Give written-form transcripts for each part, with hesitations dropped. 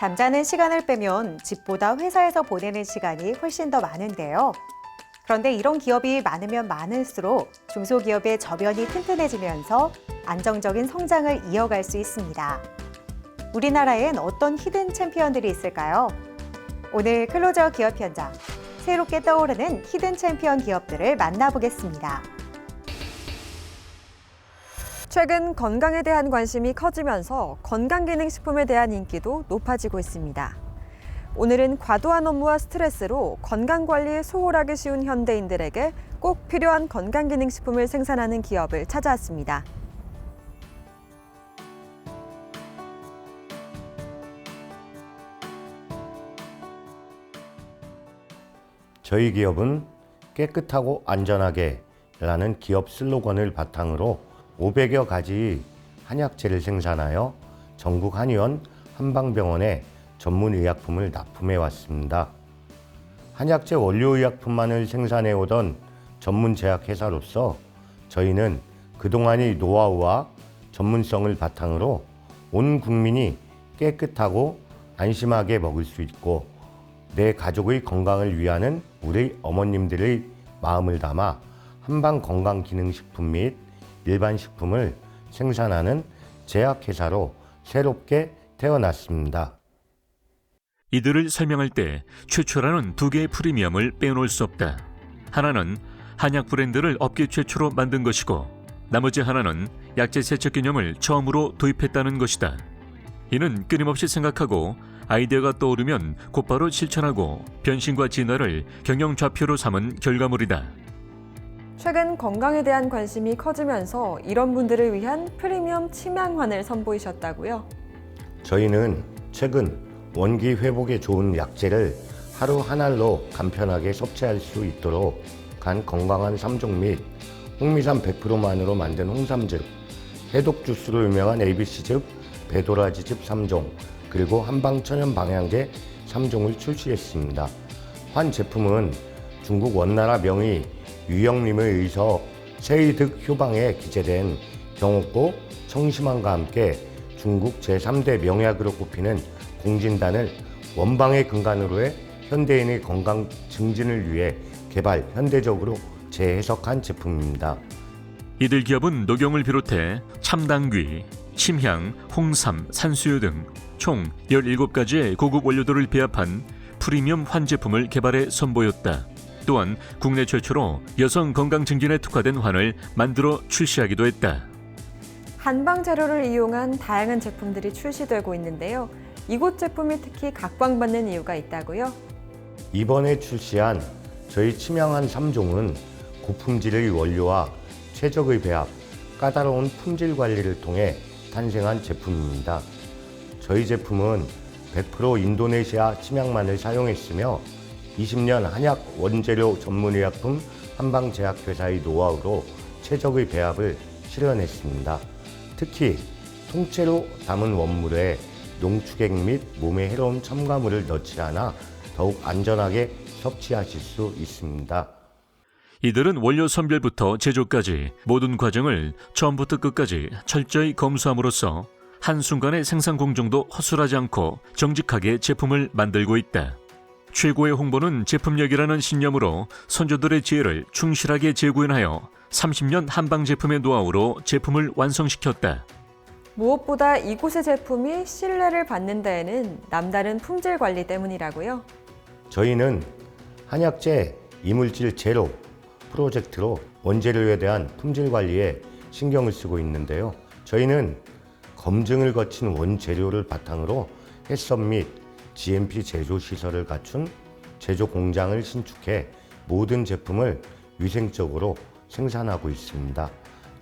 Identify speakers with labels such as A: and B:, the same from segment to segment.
A: 잠자는 시간을 빼면 집보다 회사에서 보내는 시간이 훨씬 더 많은데요. 그런데 이런 기업이 많으면 많을수록 중소기업의 저변이 튼튼해지면서 안정적인 성장을 이어갈 수 있습니다. 우리나라엔 어떤 히든 챔피언들이 있을까요? 오늘 클로저 기업 현장, 새롭게 떠오르는 히든 챔피언 기업들을 만나보겠습니다.
B: 최근 건강에 대한 관심이 커지면서 건강기능식품에 대한 인기도 높아지고 있습니다. 오늘은 과도한 업무와 스트레스로 건강관리에 소홀하기 쉬운 현대인들에게 꼭 필요한 건강기능식품을 생산하는 기업을 찾아왔습니다.
C: 저희 기업은 깨끗하고 안전하게 라는 기업 슬로건을 바탕으로 500여 가지 한약재를 생산하여 전국 한의원 한방병원에 전문 의약품을 납품해 왔습니다. 한약재 원료의약품만을 생산해 오던 전문 제약회사로서 저희는 그동안의 노하우와 전문성을 바탕으로 온 국민이 깨끗하고 안심하게 먹을 수 있고 내 가족의 건강을 위하는 우리 어머님들의 마음을 담아 한방 건강기능식품 및 일반 식품을 생산하는 제약회사로 새롭게 태어났습니다.
D: 이들을 설명할 때 최초라는 두 개의 프리미엄을 빼놓을 수 없다. 하나는 한약 브랜드를 업계 최초로 만든 것이고 나머지 하나는 약재 세척 개념을 처음으로 도입했다는 것이다. 이는 끊임없이 생각하고 아이디어가 떠오르면 곧바로 실천하고 변신과 진화를 경영 좌표로 삼은 결과물이다.
B: 최근 건강에 대한 관심이 커지면서 이런 분들을 위한 프리미엄 침양환을 선보이셨다고요?
C: 저희는 최근 원기 회복에 좋은 약재를 하루 한 알로 간편하게 섭취할 수 있도록 간 건강한 3종 및 홍미산 100%만으로 만든 홍삼즙, 해독 주스로 유명한 ABC즙, 배도라지즙 3종, 그리고 한방천연 방향제 3종을 출시했습니다. 환 제품은 중국 원나라 명의 유영림에 의해서 세이득 효방에 기재된 경옥고 청심환과 함께 중국 제3대 명약으로 꼽히는 공진단을 원방의 근간으로 해 현대인의 건강 증진을 위해 개발, 현대적으로 재해석한 제품입니다.
D: 이들 기업은 녹용을 비롯해 참당귀, 침향, 홍삼, 산수유 등 총 17가지의 고급 원료들을 배합한 프리미엄 환 제품을 개발해 선보였다. 또한 국내 최초로 여성 건강 증진에 특화된 환을 만들어 출시하기도 했다.
B: 한방 재료를 이용한 다양한 제품들이 출시되고 있는데요. 이곳 제품이 특히 각광받는 이유가 있다고요?
C: 이번에 출시한 저희 침향한 3종은 고품질의 원료와 최적의 배합, 까다로운 품질 관리를 통해 탄생한 제품입니다. 저희 제품은 100% 인도네시아 침향만을 사용했으며 20년 한약 원재료 전문의약품 한방제약회사의 노하우로 최적의 배합을 실현했습니다. 특히 통째로 담은 원물에 농축액 및 몸에 해로운 첨가물을 넣지 않아 더욱 안전하게 섭취하실 수 있습니다.
D: 이들은 원료 선별부터 제조까지 모든 과정을 처음부터 끝까지 철저히 검수함으로써 한순간의 생산 공정도 허술하지 않고 정직하게 제품을 만들고 있다. 최고의 홍보는 제품력이라는 신념으로 선조들의 지혜를 충실하게 재구현하여 30년 한방 제품의 노하우로 제품을 완성시켰다.
B: 무엇보다 이곳의 제품이 신뢰를 받는 데에는 남다른 품질 관리 때문이라고요?
C: 저희는 한약재 이물질 제로 프로젝트로 원재료에 대한 품질 관리에 신경을 쓰고 있는데요. 저희는 검증을 거친 원재료를 바탕으로 햇섭 및 GMP 제조 시설을 갖춘 제조 공장을 신축해 모든 제품을 위생적으로 생산하고 있습니다.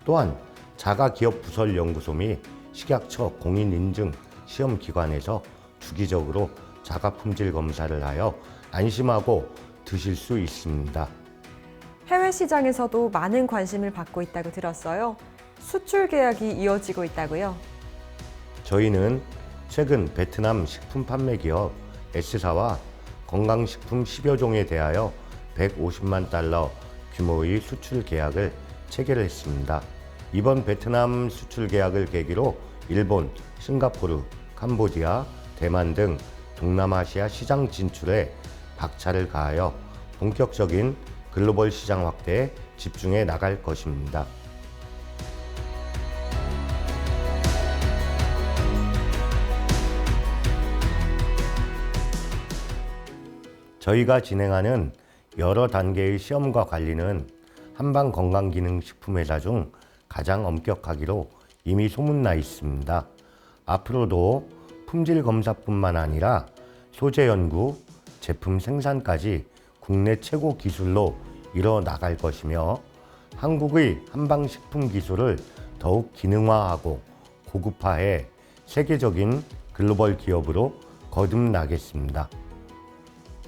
C: 또한 자가기업 부설연구소 및 식약처 공인인증 시험기관에서 주기적으로 자가품질 검사를 하여 안심하고 드실 수 있습니다.
B: 해외 시장에서도 많은 관심을 받고 있다고 들었어요. 수출 계약이 이어지고 있다고요?
C: 저희는 최근 베트남 식품 판매 기업 S사와 건강식품 10여 종에 대하여 150만 달러 규모의 수출 계약을 체결했습니다. 이번 베트남 수출 계약을 계기로 일본, 싱가포르, 캄보디아, 대만 등 동남아시아 시장 진출에 박차를 가하여 본격적인 글로벌 시장 확대에 집중해 나갈 것입니다. 저희가 진행하는 여러 단계의 시험과 관리는 한방건강기능식품회사 중 가장 엄격하기로 이미 소문나 있습니다. 앞으로도 품질 검사뿐만 아니라 소재 연구, 제품 생산까지 국내 최고 기술로 이뤄 나갈 것이며 한국의 한방식품 기술을 더욱 기능화하고 고급화해 세계적인 글로벌 기업으로 거듭나겠습니다.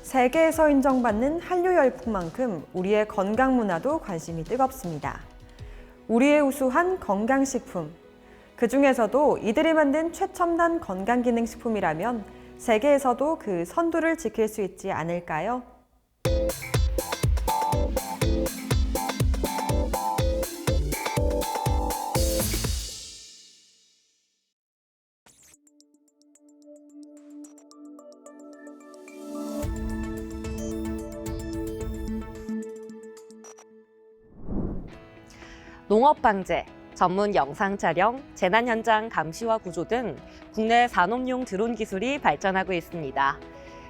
B: 세계에서 인정받는 한류 열풍만큼 우리의 건강 문화도 관심이 뜨겁습니다. 우리의 우수한 건강식품, 그 중에서도 이들이 만든 최첨단 건강기능식품이라면 세계에서도 그 선두를 지킬 수 있지 않을까요?
E: 농업 방제, 전문 영상 촬영, 재난 현장 감시와 구조 등 국내 산업용 드론 기술이 발전하고 있습니다.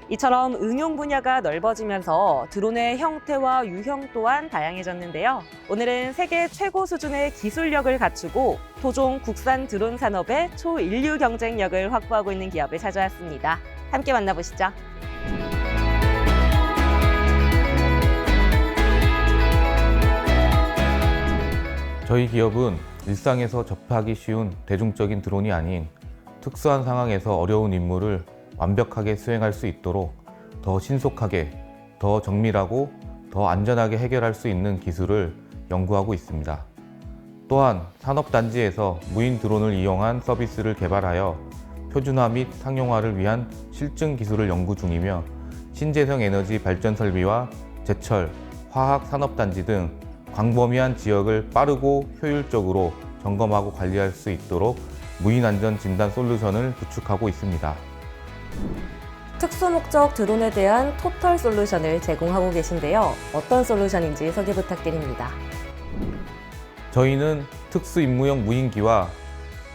E: 이처럼 응용 분야가 넓어지면서 드론의 형태와 유형 또한 다양해졌는데요. 오늘은 세계 최고 수준의 기술력을 갖추고 토종 국산 드론 산업의 초인류 경쟁력을 확보하고 있는 기업을 찾아왔습니다. 함께 만나보시죠.
F: 저희 기업은 일상에서 접하기 쉬운 대중적인 드론이 아닌 특수한 상황에서 어려운 임무를 완벽하게 수행할 수 있도록 더 신속하게, 더 정밀하고 더 안전하게 해결할 수 있는 기술을 연구하고 있습니다. 또한 산업단지에서 무인 드론을 이용한 서비스를 개발하여 표준화 및 상용화를 위한 실증 기술을 연구 중이며 신재생 에너지 발전 설비와 제철, 화학 산업단지 등 광범위한 지역을 빠르고 효율적으로 점검하고 관리할 수 있도록 무인안전 진단 솔루션을 구축하고 있습니다.
E: 특수목적 드론에 대한 토털 솔루션을 제공하고 계신데요. 어떤 솔루션인지 소개 부탁드립니다.
F: 저희는 특수 임무용 무인기와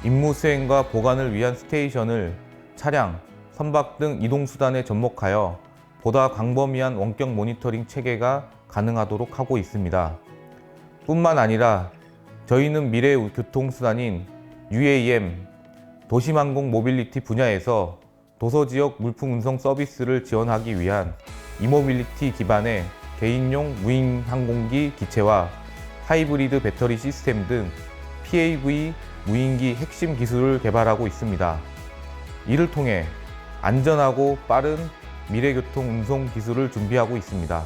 F: 임무 수행과 보관을 위한 스테이션을 차량, 선박 등 이동수단에 접목하여 보다 광범위한 원격 모니터링 체계가 가능하도록 하고 있습니다. 뿐만 아니라 저희는 미래 교통수단인 UAM, 도심항공 모빌리티 분야에서 도서지역 물품 운송 서비스를 지원하기 위한 이모빌리티 기반의 개인용 무인 항공기 기체와 하이브리드 배터리 시스템 등 PAV 무인기 핵심 기술을 개발하고 있습니다. 이를 통해 안전하고 빠른 미래교통 운송 기술을 준비하고 있습니다.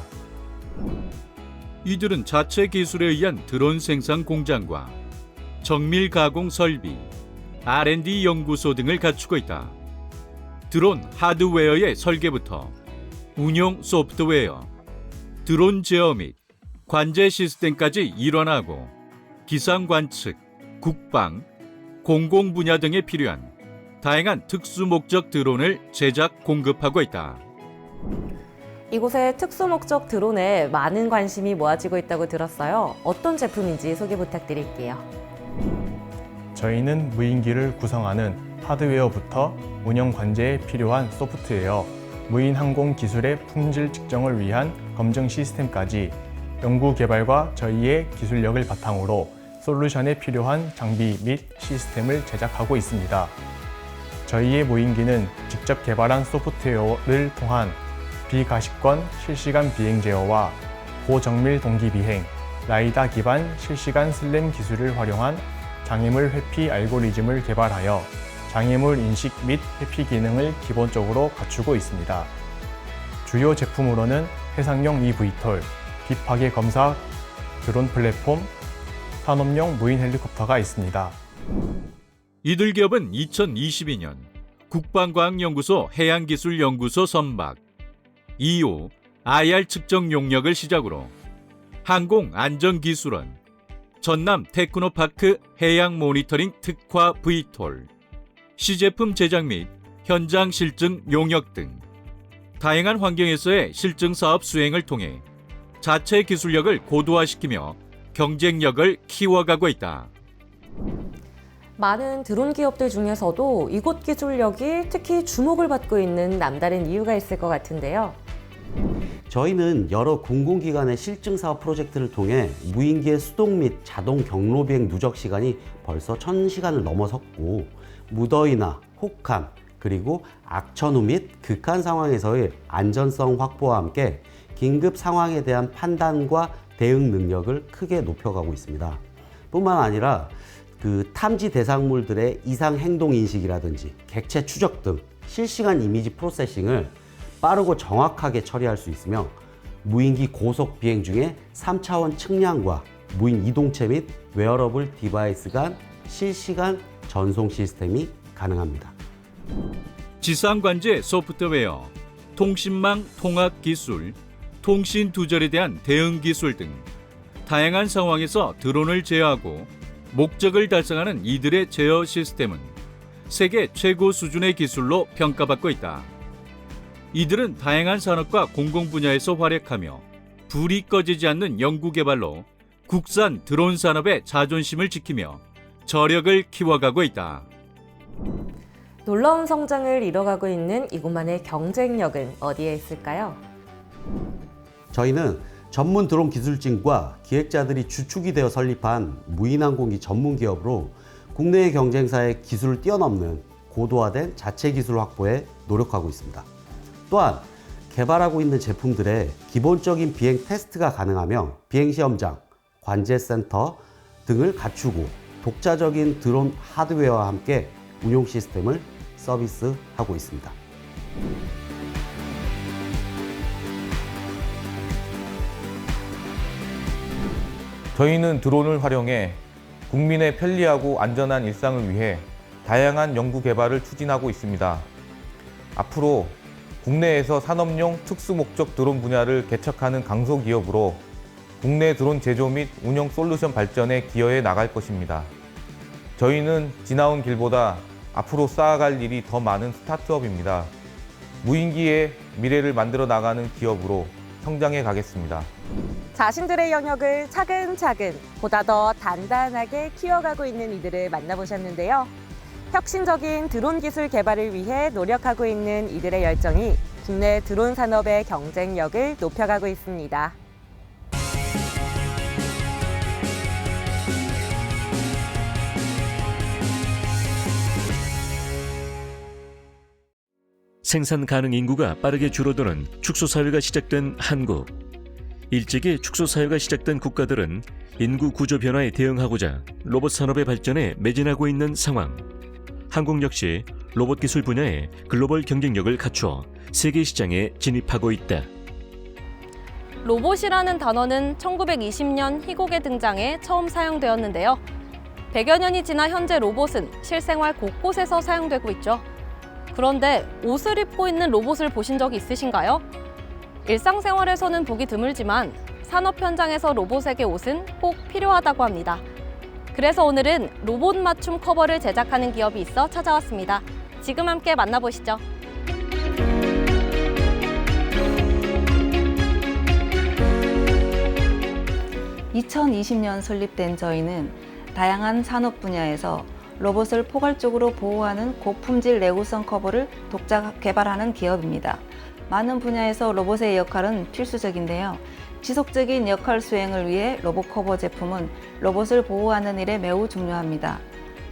G: 이들은 자체 기술에 의한 드론 생산 공장과 정밀 가공 설비, R&D 연구소 등을 갖추고 있다. 드론 하드웨어의 설계부터 운용 소프트웨어, 드론 제어 및 관제 시스템까지 일원하고 기상 관측, 국방, 공공 분야 등에 필요한 다양한 특수 목적 드론을 제작 공급하고 있다.
E: 이곳에 특수목적 드론에 많은 관심이 모아지고 있다고 들었어요. 어떤 제품인지 소개 부탁드릴게요.
H: 저희는 무인기를 구성하는 하드웨어부터 운영 관제에 필요한 소프트웨어, 무인 항공 기술의 품질 측정을 위한 검증 시스템까지 연구 개발과 저희의 기술력을 바탕으로 솔루션에 필요한 장비 및 시스템을 제작하고 있습니다. 저희의 무인기는 직접 개발한 소프트웨어를 통한 비가시권 실시간 비행 제어와 고정밀 동기 비행, 라이다 기반 실시간 슬램 기술을 활용한 장애물 회피 알고리즘을 개발하여 장애물 인식 및 회피 기능을 기본적으로 갖추고 있습니다. 주요 제품으로는 해상용 eVTOL, 비파괴 검사 드론 플랫폼, 산업용 무인 헬리콥터가 있습니다.
G: 이들 기업은 2022년 국방과학연구소 해양기술연구소 선박 2호 IR 측정 용역을 시작으로 항공안전기술원, 전남 테크노파크 해양 모니터링 특화 VTOL, 시제품 제작 및 현장 실증 용역 등 다양한 환경에서의 실증 사업 수행을 통해 자체 기술력을 고도화시키며 경쟁력을 키워가고 있다.
E: 많은 드론 기업들 중에서도 이곳 기술력이 특히 주목을 받고 있는 남다른 이유가 있을 것 같은데요.
I: 저희는 여러 공공기관의 실증 사업 프로젝트를 통해 무인기의 수동 및 자동 경로 비행 누적 시간이 벌써 1000시간을 넘어섰고, 무더위나 혹한 그리고 악천후 및 극한 상황에서의 안전성 확보와 함께 긴급 상황에 대한 판단과 대응 능력을 크게 높여가고 있습니다. 뿐만 아니라 탐지 대상물들의 이상 행동 인식이라든지 객체 추적 등 실시간 이미지 프로세싱을 빠르고 정확하게 처리할 수 있으며, 무인기 고속 비행 중에 3차원 측량과 무인 이동체 및 웨어러블 디바이스 간 실시간 전송 시스템이 가능합니다.
G: 지상관제 소프트웨어, 통신망 통합 기술, 통신 두절에 대한 대응 기술 등 다양한 상황에서 드론을 제어하고 목적을 달성하는 이들의 제어 시스템은 세계 최고 수준의 기술로 평가받고 있다. 이들은 다양한 산업과 공공 분야에서 활약하며 불이 꺼지지 않는 연구 개발로 국산 드론 산업의 자존심을 지키며 저력을 키워가고 있다.
E: 놀라운 성장을 이뤄가고 있는 이곳만의 경쟁력은 어디에 있을까요?
I: 저희는 전문 드론 기술진과 기획자들이 주축이 되어 설립한 무인항공기 전문 기업으로 국내의 경쟁사의 기술을 뛰어넘는 고도화된 자체 기술 확보에 노력하고 있습니다. 또한 개발하고 있는 제품들의 기본적인 비행 테스트가 가능하며 비행시험장, 관제센터 등을 갖추고 독자적인 드론 하드웨어와 함께 운용 시스템을 서비스하고 있습니다.
F: 저희는 드론을 활용해 국민의 편리하고 안전한 일상을 위해 다양한 연구 개발을 추진하고 있습니다. 앞으로 국내에서 산업용 특수목적 드론 분야를 개척하는 강소기업으로 국내 드론 제조 및 운영 솔루션 발전에 기여해 나갈 것입니다. 저희는 지나온 길보다 앞으로 쌓아갈 일이 더 많은 스타트업입니다. 무인기의 미래를 만들어 나가는 기업으로 성장해 가겠습니다.
E: 자신들의 영역을 차근차근 보다 더 단단하게 키워가고 있는 이들을 만나보셨는데요. 혁신적인 드론 기술 개발을 위해 노력하고 있는 이들의 열정이 국내 드론 산업의 경쟁력을 높여가고 있습니다.
D: 생산 가능 인구가 빠르게 줄어드는 축소사회가 시작된 한국. 일찍이 축소사회가 시작된 국가들은 인구 구조 변화에 대응하고자 로봇 산업의 발전에 매진하고 있는 상황. 한국 역시 로봇 기술 분야에 글로벌 경쟁력을 갖추어 세계 시장에 진입하고 있다.
J: 로봇이라는 단어는 1920년 희곡에 등장해 처음 사용되었는데요. 100여 년이 지나 현재 로봇은 실생활 곳곳에서 사용되고 있죠. 그런데 옷을 입고 있는 로봇을 보신 적이 있으신가요? 일상생활에서는 보기 드물지만 산업 현장에서 로봇에게 옷은 꼭 필요하다고 합니다. 그래서 오늘은 로봇 맞춤 커버를 제작하는 기업이 있어 찾아왔습니다. 지금 함께 만나보시죠.
K: (2020년) 설립된 저희는 다양한 산업 분야에서 로봇을 포괄적으로 보호하는 고품질 내구성 커버를 독자 개발하는 기업입니다. 많은 분야에서 로봇의 역할은 필수적인데요. 지속적인 역할 수행을 위해 로봇 커버 제품은 로봇을 보호하는 일에 매우 중요합니다.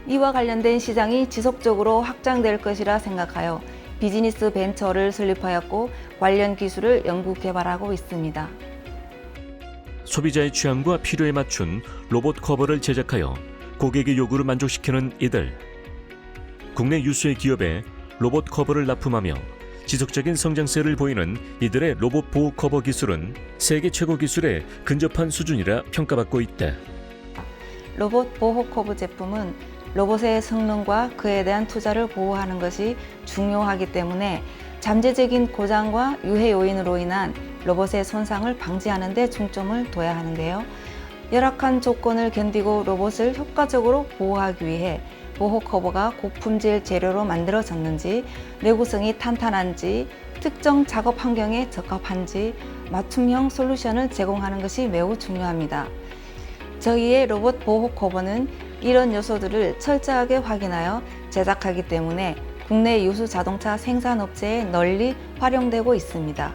K: 이와 관련된 시장이 지속적으로 확장될 것이라 생각하여 비즈니스 벤처를 설립하였고 관련 기술을 연구 개발하고 있습니다.
D: 소비자의 취향과 필요에 맞춘 로봇 커버를 제작하여 고객의 요구를 만족시키는 이들. 국내 유수의 기업에 로봇 커버를 납품하며 지속적인 성장세를 보이는 이들의 로봇 보호 커버 기술은 세계 최고 기술에 근접한 수준이라 평가받고 있다.
K: 로봇 보호 커버 제품은 로봇의 성능과 그에 대한 투자를 보호하는 것이 중요하기 때문에 잠재적인 고장과 유해 요인으로 인한 로봇의 손상을 방지하는 데 중점을 둬야 하는데요. 열악한 조건을 견디고 로봇을 효과적으로 보호하기 위해 보호 커버가 고품질 재료로 만들어졌는지, 내구성이 탄탄한지, 특정 작업 환경에 적합한지 맞춤형 솔루션을 제공하는 것이 매우 중요합니다. 저희의 로봇 보호 커버는 이런 요소들을 철저하게 확인하여 제작하기 때문에 국내 유수 자동차 생산업체에 널리 활용되고 있습니다.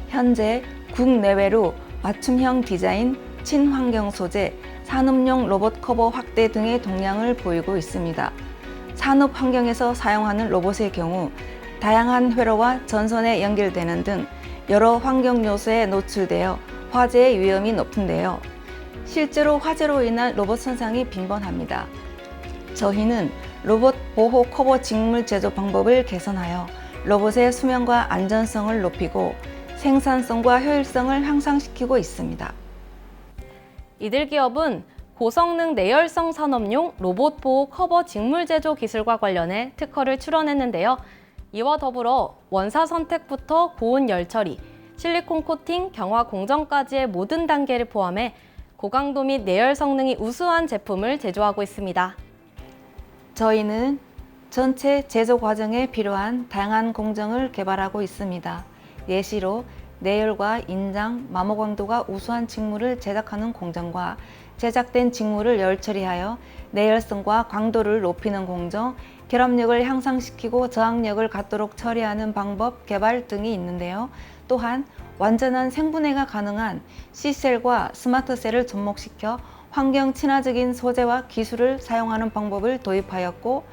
K: 현재 국내외로 맞춤형 디자인, 친환경 소재, 산업용 로봇 커버 확대 등의 동향을 보이고 있습니다. 산업 환경에서 사용하는 로봇의 경우 다양한 회로와 전선에 연결되는 등 여러 환경 요소에 노출되어 화재의 위험이 높은데요. 실제로 화재로 인한 로봇 손상이 빈번합니다. 저희는 로봇 보호 커버 직물 제조 방법을 개선하여 로봇의 수명과 안전성을 높이고 생산성과 효율성을 향상시키고 있습니다.
J: 이들 기업은 고성능 내열성 산업용 로봇 보호 커버 직물 제조 기술과 관련해 특허를 출원했는데요. 이와 더불어 원사 선택부터 고온 열 처리, 실리콘 코팅, 경화 공정까지의 모든 단계를 포함해 고강도 및 내열 성능이 우수한 제품을 제조하고 있습니다.
K: 저희는 전체 제조 과정에 필요한 다양한 공정을 개발하고 있습니다. 예시로 내열과 인장, 마모 강도가 우수한 직물을 제작하는 공정과 제작된 직물을 열 처리하여 내열성과 강도를 높이는 공정, 결합력을 향상시키고 저항력을 갖도록 처리하는 방법 개발 등이 있는데요. 또한 완전한 생분해가 가능한 C셀과 스마트셀을 접목시켜 환경 친화적인 소재와 기술을 사용하는 방법을 도입하였고,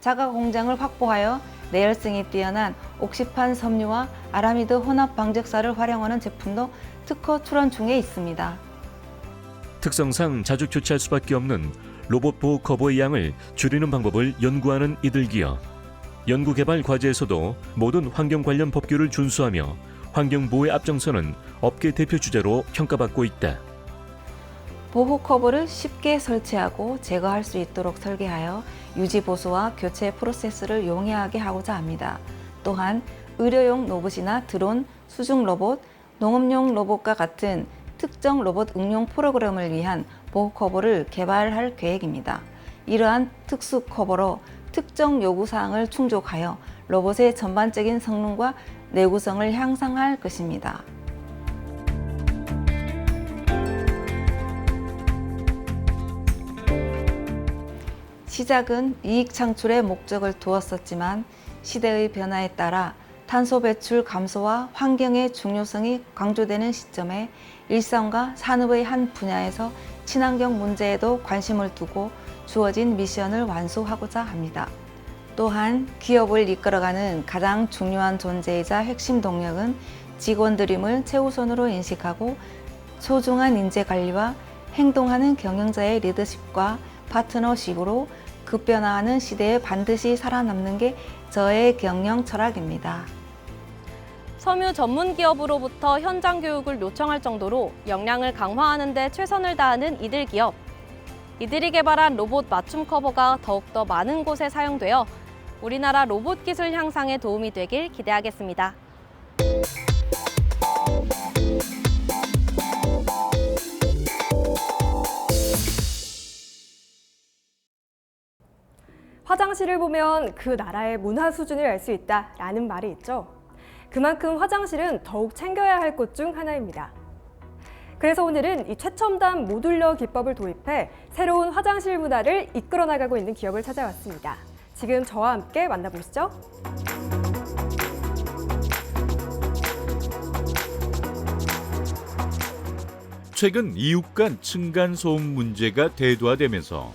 K: 자가 공장을 확보하여 내열성이 뛰어난 옥시판 섬유와 아라미드 혼합 방적사를 활용하는 제품도 특허 출원 중에 있습니다.
D: 특성상 자주 교체할 수밖에 없는 로봇 보호 커버의 양을 줄이는 방법을 연구하는 이들 기업. 연구개발 과제에서도 모든 환경 관련 법규를 준수하며 환경보호에 앞장서는 업계 대표 주자로 평가받고 있다.
K: 보호 커버를 쉽게 설치하고 제거할 수 있도록 설계하여 유지 보수와 교체 프로세스를 용이하게 하고자 합니다. 또한 의료용 로봇이나 드론, 수중 로봇, 농업용 로봇과 같은 특정 로봇 응용 프로그램을 위한 보호 커버를 개발할 계획입니다. 이러한 특수 커버로 특정 요구사항을 충족하여 로봇의 전반적인 성능과 내구성을 향상할 것입니다. 시작은 이익 창출에 목적을 두었었지만 시대의 변화에 따라 탄소 배출 감소와 환경의 중요성이 강조되는 시점에 일상과 산업의 한 분야에서 친환경 문제에도 관심을 두고 주어진 미션을 완수하고자 합니다. 또한 기업을 이끌어가는 가장 중요한 존재이자 핵심 동력은 직원들임을 최우선으로 인식하고 소중한 인재 관리와 행동하는 경영자의 리더십과 파트너십으로 급변화하는 시대에 반드시 살아남는 게 저의 경영 철학입니다.
J: 섬유 전문 기업으로부터 현장 교육을 요청할 정도로 역량을 강화하는 데 최선을 다하는 이들 기업. 이들이 개발한 로봇 맞춤 커버가 더욱더 많은 곳에 사용되어 우리나라 로봇 기술 향상에 도움이 되길 기대하겠습니다.
L: 화장실을 보면 그 나라의 문화 수준을 알 수 있다라는 말이 있죠. 그만큼 화장실은 더욱 챙겨야 할 것 중 하나입니다. 그래서 오늘은 이 최첨단 모듈러 기법을 도입해 새로운 화장실 문화를 이끌어 나가고 있는 기업을 찾아왔습니다. 지금 저와 함께 만나보시죠.
G: 최근 이웃 간 층간 소음 문제가 대두화되면서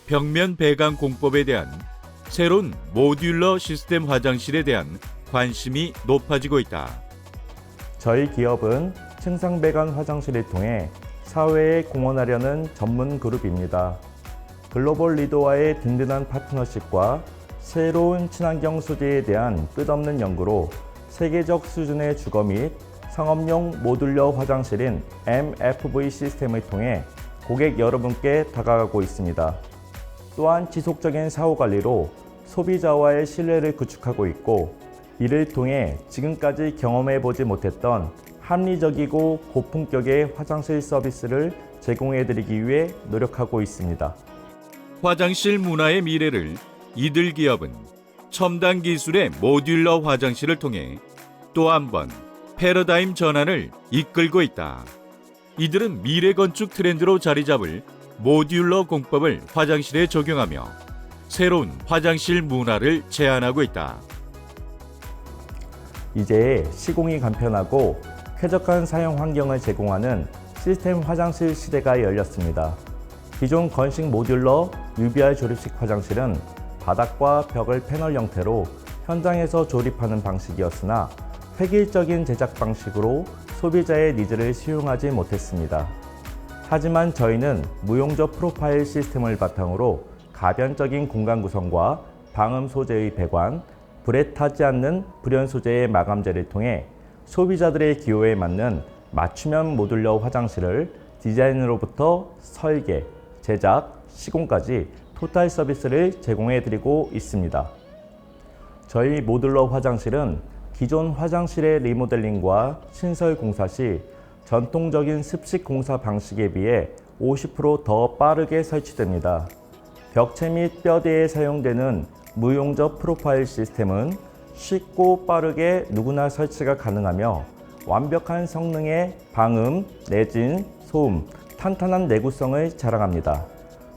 G: 벽면 배관 공법에 대한 새로운 모듈러 시스템 화장실에 대한 관심이 높아지고 있다.
H: 저희 기업은 층상 배관 화장실을 통해 사회에 공헌하려는 전문 그룹입니다. 글로벌 리더와의 든든한 파트너십과 새로운 친환경 소재에 대한 끝없는 연구로 세계적 수준의 주거 및 상업용 모듈러 화장실인 MFV 시스템을 통해 고객 여러분께 다가가고 있습니다. 또한 지속적인 사후 관리로 소비자와의 신뢰를 구축하고 있고, 이를 통해 지금까지 경험해보지 못했던 합리적이고 고품격의 화장실 서비스를 제공해드리기 위해 노력하고 있습니다.
G: 화장실 문화의 미래를 이들 기업은 첨단 기술의 모듈러 화장실을 통해 또 한 번 패러다임 전환을 이끌고 있다. 이들은 미래 건축 트렌드로 자리 잡을 모듈러 공법을 화장실에 적용하며 새로운 화장실 문화를 제안하고 있다.
M: 이제 시공이 간편하고 쾌적한 사용 환경을 제공하는 시스템 화장실 시대가 열렸습니다. 기존 건식 모듈러 UBR 조립식 화장실은 바닥과 벽을 패널 형태로 현장에서 조립하는 방식이었으나 획일적인 제작 방식으로 소비자의 니즈를 수용하지 못했습니다. 하지만 저희는 무용적 프로파일 시스템을 바탕으로 가변적인 공간 구성과 방음 소재의 배관, 불에 타지 않는 불연 소재의 마감재를 통해 소비자들의 기호에 맞는 맞춤형 모듈러 화장실을 디자인으로부터 설계, 제작, 시공까지 토탈 서비스를 제공해드리고 있습니다. 저희 모듈러 화장실은 기존 화장실의 리모델링과 신설 공사 시 전통적인 습식 공사 방식에 비해 50% 더 빠르게 설치됩니다. 벽체 및 뼈대에 사용되는 무용적 프로파일 시스템은 쉽고 빠르게 누구나 설치가 가능하며 완벽한 성능의 방음, 내진, 소음, 탄탄한 내구성을 자랑합니다.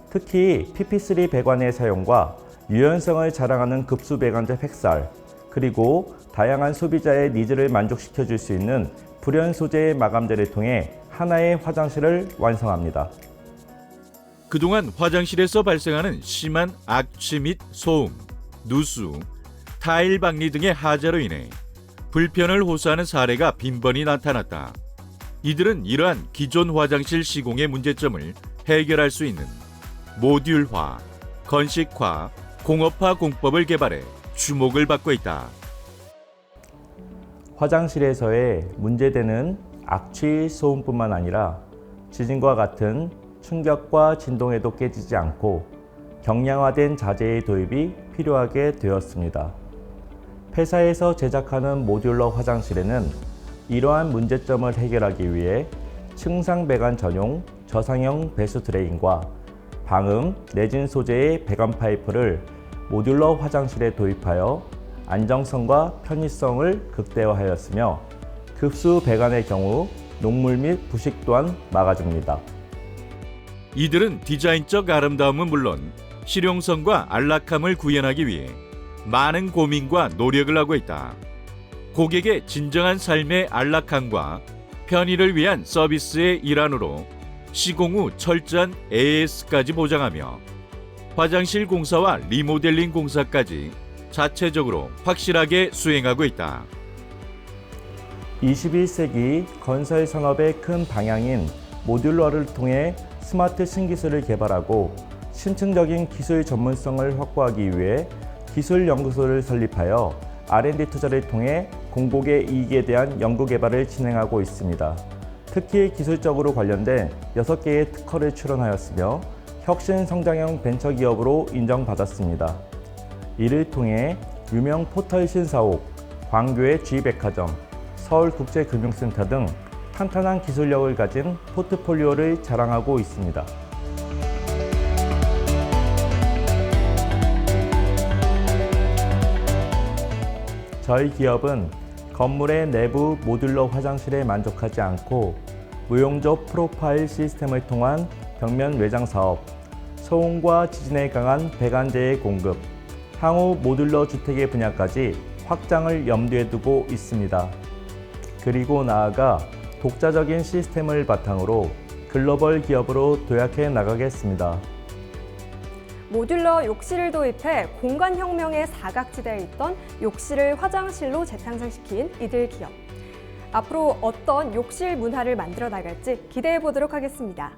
M: 특히 PP3 배관의 사용과 유연성을 자랑하는 급수 배관제 획살, 그리고 다양한 소비자의 니즈를 만족시켜 줄 수 있는 불연 소재의 마감재를 통해 하나의 화장실을 완성합니다.
G: 그동안 화장실에서 발생하는 심한 악취 및 소음, 누수, 타일 박리 등의 하자로 인해 불편을 호소하는 사례가 빈번히 나타났다. 이들은 이러한 기존 화장실 시공의 문제점을 해결할 수 있는 모듈화, 건식화, 공업화 공법을 개발해 주목을 받고 있다.
M: 화장실에서의 문제되는 악취, 소음뿐만 아니라 지진과 같은 충격과 진동에도 깨지지 않고 경량화된 자재의 도입이 필요하게 되었습니다. 폐사에서 제작하는 모듈러 화장실에는 이러한 문제점을 해결하기 위해 층상 배관 전용 저상형 배수 드레인과 방음, 내진 소재의 배관 파이프를 모듈러 화장실에 도입하여 안정성과 편의성을 극대화하였으며 급수 배관의 경우 녹물 및 부식 또한 막아줍니다.
G: 이들은 디자인적 아름다움은 물론 실용성과 안락함을 구현하기 위해 많은 고민과 노력을 하고 있다. 고객의 진정한 삶의 안락함과 편의를 위한 서비스의 일환으로 시공 후 철저한 AS까지 보장하며 화장실 공사와 리모델링 공사까지 자체적으로 확실하게 수행하고 있다.
M: 21세기 건설 산업의 큰 방향인 모듈러를 통해 스마트 신기술을 개발하고 심층적인 기술 전문성을 확보하기 위해 기술연구소를 설립하여 R&D 투자를 통해 공복의 이익에 대한 연구개발을 진행하고 있습니다. 특히 기술적으로 관련된 6개의 특허를 출원하였으며 혁신 성장형 벤처기업으로 인정받았습니다. 이를 통해 유명 포털 신사옥, 광교의 G백화점, 서울국제금융센터 등 탄탄한 기술력을 가진 포트폴리오를 자랑하고 있습니다. 저희 기업은 건물의 내부 모듈러 화장실에 만족하지 않고 무용적 프로파일 시스템을 통한 벽면 외장 사업, 소음과 지진에 강한 배관재의 공급, 향후 모듈러 주택의 분야까지 확장을 염두에 두고 있습니다. 그리고 나아가 독자적인 시스템을 바탕으로 글로벌 기업으로 도약해 나가겠습니다.
L: 모듈러 욕실을 도입해 공간혁명의 사각지대에 있던 욕실을 화장실로 재탄생시킨 이들 기업. 앞으로 어떤 욕실 문화를 만들어 나갈지 기대해 보도록 하겠습니다.